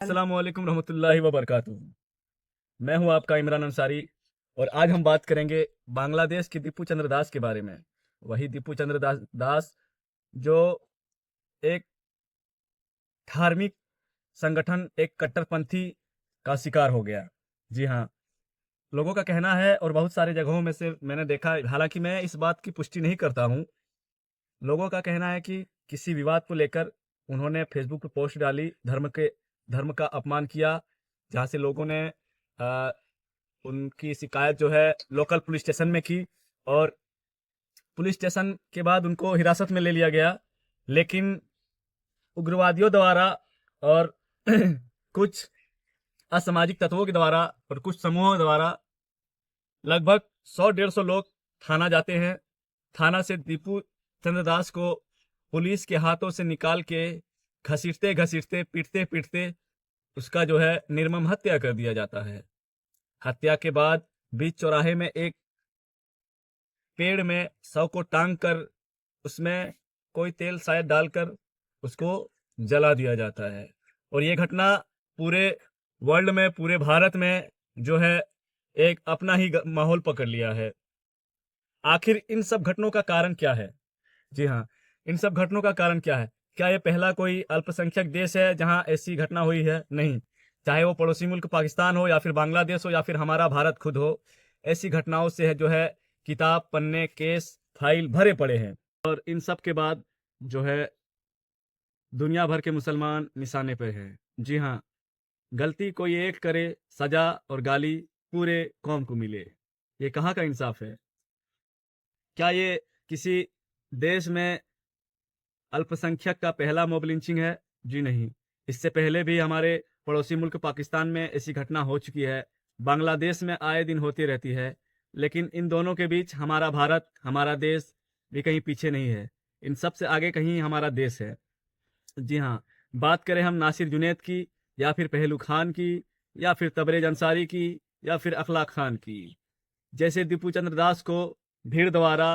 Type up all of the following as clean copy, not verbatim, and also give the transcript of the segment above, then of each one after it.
अस्सलाम वालेकुम रहमतुल्लाहि व बरकातुहू। मैं हूं आपका इमरान अंसारी और आज हम बात करेंगे बांग्लादेश के दीपू चंद्र दास के बारे में। वही दीपू चंद्र दास जो एक धार्मिक संगठन, एक कट्टरपंथी का शिकार हो गया। जी हाँ, लोगों का कहना है और बहुत सारे जगहों में से मैंने देखा, हालांकि मैं इस बात की पुष्टि नहीं करता हूँ। लोगों का कहना है कि किसी विवाद को लेकर उन्होंने फेसबुक पर पोस्ट डाली, धर्म का अपमान किया, जहाँ से लोगों ने अ, उनकी शिकायत जो है लोकल पुलिस स्टेशन में की और पुलिस स्टेशन के बाद उनको हिरासत में ले लिया गया। लेकिन उग्रवादियों द्वारा और कुछ असामाजिक तत्वों के द्वारा और कुछ समूहों द्वारा लगभग 100-150 लोग थाना जाते हैं। थाना से दीपू चंद्र दास को पुलिस के हाथों से निकाल के घसीटते घसीटते पीटते पीटते उसका जो है निर्मम हत्या कर दिया जाता है। हत्या के बाद बीच चौराहे में एक पेड़ में शव को टांग कर उसमें कोई तेल शायद डालकर उसको जला दिया जाता है। और ये घटना पूरे वर्ल्ड में, पूरे भारत में जो है एक अपना ही माहौल पकड़ लिया है। आखिर इन सब घटनाओं का कारण क्या है? जी हाँ, इन सब घटनाओं का कारण क्या है? क्या ये पहला कोई अल्पसंख्यक देश है जहां ऐसी घटना हुई है? नहीं। चाहे वो पड़ोसी मुल्क पाकिस्तान हो या फिर बांग्लादेश हो या फिर हमारा भारत खुद हो, ऐसी घटनाओं से है जो है किताब, पन्ने, केस, फाइल भरे पड़े हैं। और इन सब के बाद जो है दुनिया भर के मुसलमान निशाने पर हैं। जी हाँ, गलती कोई एक करे, सजा और गाली पूरे कौम को मिले। ये कहाँ का इंसाफ है? क्या ये किसी देश में अल्पसंख्यक का पहला मॉब लिंचिंग है? जी नहीं। इससे पहले भी हमारे पड़ोसी मुल्क पाकिस्तान में ऐसी घटना हो चुकी है, बांग्लादेश में आए दिन होती रहती है। लेकिन इन दोनों के बीच हमारा भारत, हमारा देश भी कहीं पीछे नहीं है। इन सब से आगे कहीं हमारा देश है। जी हाँ, बात करें हम नासिर जुनैद की या फिर पहलू खान की या फिर तबरेज अंसारी की या फिर अखलाक खान की, जैसे दीपू चंद्र दास को भीड़ द्वारा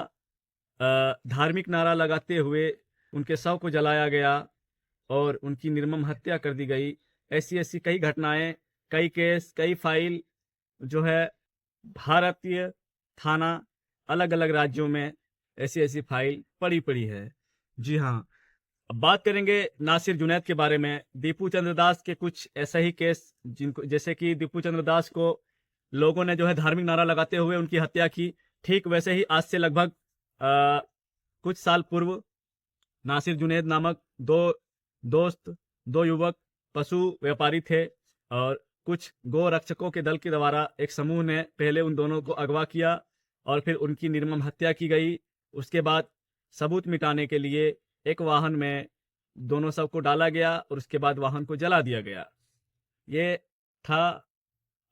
धार्मिक नारा लगाते हुए उनके शव को जलाया गया और उनकी निर्मम हत्या कर दी गई। ऐसी ऐसी कई घटनाएं, कई केस, कई फाइल जो है भारतीय थाना, अलग अलग राज्यों में ऐसी ऐसी फाइल पड़ी पड़ी है। जी हाँ, अब बात करेंगे नासिर जुनैद के बारे में। दीपू चंद्र दास के कुछ ऐसे ही केस, जिनको जैसे कि दीपू चंद्र दास को लोगों ने जो है धार्मिक नारा लगाते हुए उनकी हत्या की, ठीक वैसे ही आज से लगभग कुछ साल पूर्व नासिर जुनैद नामक दो दोस्त, दो युवक पशु व्यापारी थे और कुछ गो रक्षकों के दल के द्वारा एक समूह ने पहले उन दोनों को अगवा किया और फिर उनकी निर्मम हत्या की गई। उसके बाद सबूत मिटाने के लिए एक वाहन में दोनों शव को डाला गया और उसके बाद वाहन को जला दिया गया। ये था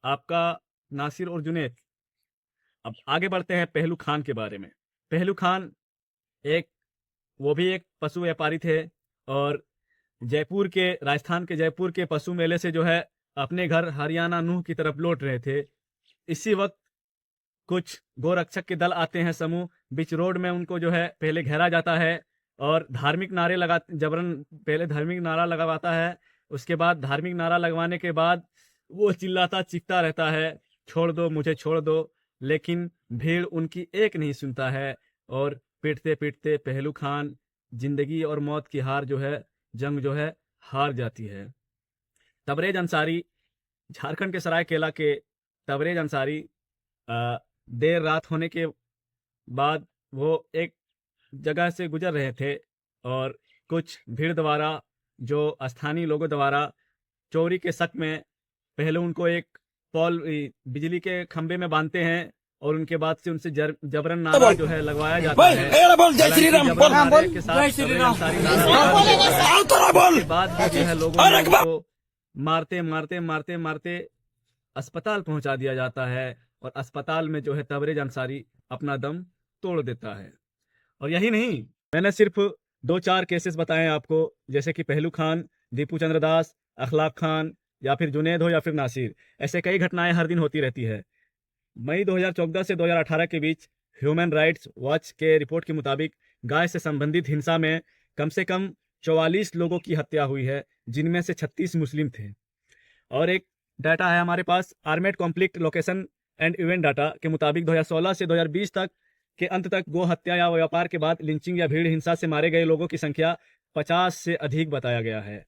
आपका नासिर और जुनैद। अब आगे बढ़ते हैं पहलू खान के बारे में। पहलू खान एक वो भी एक पशु व्यापारी थे और राजस्थान के जयपुर के पशु मेले से जो है अपने घर हरियाणा नूह की तरफ लौट रहे थे। इसी वक्त कुछ गोरक्षक के दल आते हैं समूह, बीच रोड में उनको जो है पहले घेरा जाता है और धार्मिक नारे लगा जबरन पहले धार्मिक नारा लगवाता है। उसके बाद धार्मिक नारा लगवाने के बाद वो चिल्लाता चीखता रहता है, छोड़ दो मुझे, छोड़ दो। लेकिन भीड़ उनकी एक नहीं सुनता है और पीटते पीटते पहलू खान जिंदगी और मौत की जंग जो है हार जाती है। तबरेज अंसारी, झारखंड के सरायकेला के तबरेज अंसारी, देर रात होने के बाद वो एक जगह से गुजर रहे थे और कुछ भीड़ द्वारा, जो स्थानीय लोगों द्वारा चोरी के शक में पहले उनको एक बिजली के खंभे में बांधते हैं और उनके बाद से उनसे जबरन नारा जो है लगवाया जाता है। हालांकि जबरन नारे के साथ तबरेज अंसारी नारा के बाद भी जो है लोगों ने उनको मारते मारते मारते मारते अस्पताल पहुंचा दिया जाता है और अस्पताल में जो है तबरेज अंसारी अपना दम तोड़ देता है। और यही नहीं, मैंने सिर्फ 2-4 केसेस बताए आपको, जैसे कि पहलू खान, दीपू चंद्र दास, अखलाक खान या फिर जुनैद हो या फिर नासिर। ऐसे कई घटनाएं हर दिन होती रहती है। मई 2014 से 2018 के बीच ह्यूमन राइट्स वॉच के रिपोर्ट के मुताबिक गाय से संबंधित हिंसा में कम से कम 44 लोगों की हत्या हुई है, जिनमें से 36 मुस्लिम थे। और एक डाटा है हमारे पास armed conflict location and event data के मुताबिक 2016 से 2020 तक के अंत तक गो हत्या या व्यापार के बाद लिंचिंग या भीड़ हिंसा से मारे गए लोगों की संख्या 50 से अधिक बताया गया है।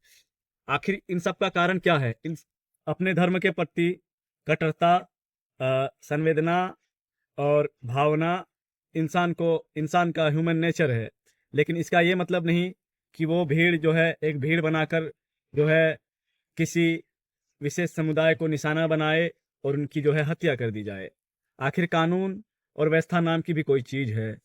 आखिर इन सब का कारण क्या है? अपने धर्म के प्रति कट्टरता, संवेदना और भावना इंसान का ह्यूमन नेचर है। लेकिन इसका ये मतलब नहीं कि वो भीड़ जो है एक भीड़ बनाकर जो है किसी विशेष समुदाय को निशाना बनाए और उनकी जो है हत्या कर दी जाए। आखिर कानून और व्यवस्था नाम की भी कोई चीज़ है।